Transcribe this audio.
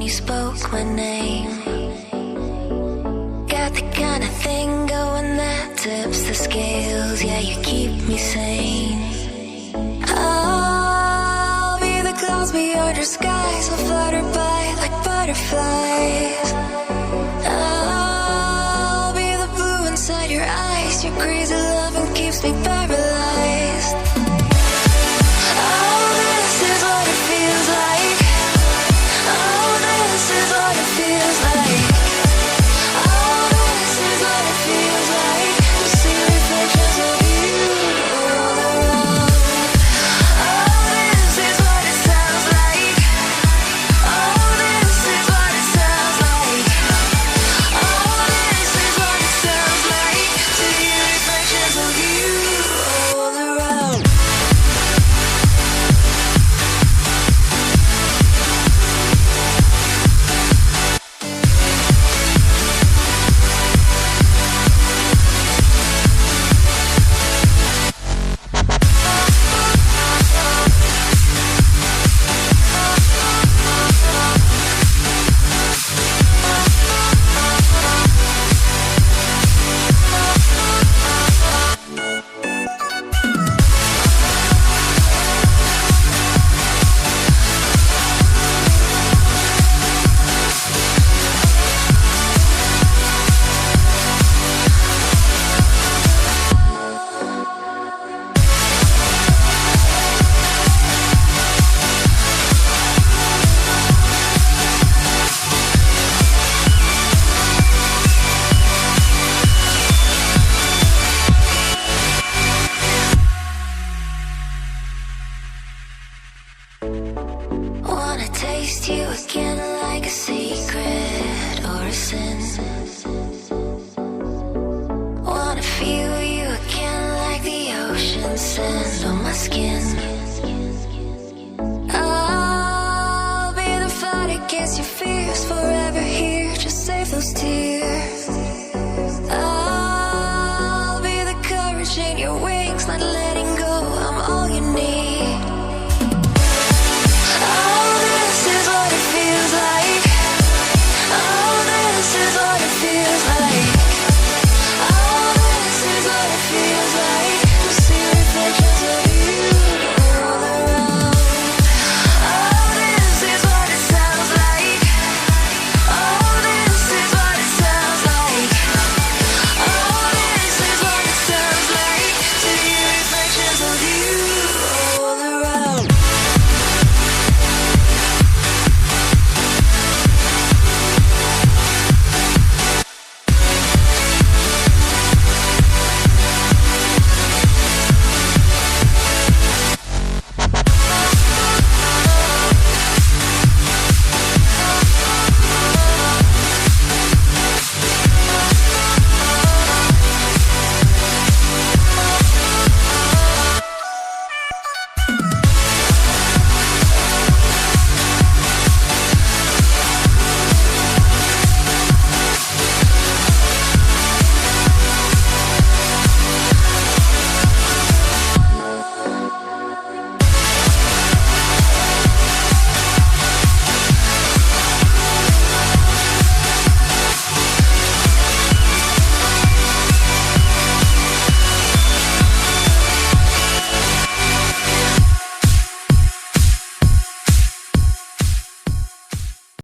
you spoke my name. Got the kind of thing going that tips the scales. Yeah, you keep me sane. I'll be the clouds beyond your skies. I'll flutter by like butterflies. I'll be the blue inside your eyes. Your crazy loving keeps me paralyzed. Oh, this is what it feels like. Oh, this is what it feels like. Oh, this is what it feels like to see reflections of you all around. Oh, this is what it sounds like. Oh, this is what it sounds like. Oh, this is what it sounds like to hear reflections of you all around. Wanna taste you again like a secret or a sin. Wanna feel you again like the ocean sand on my skin. I'll be the fight against your fears, forever here, just save those tears.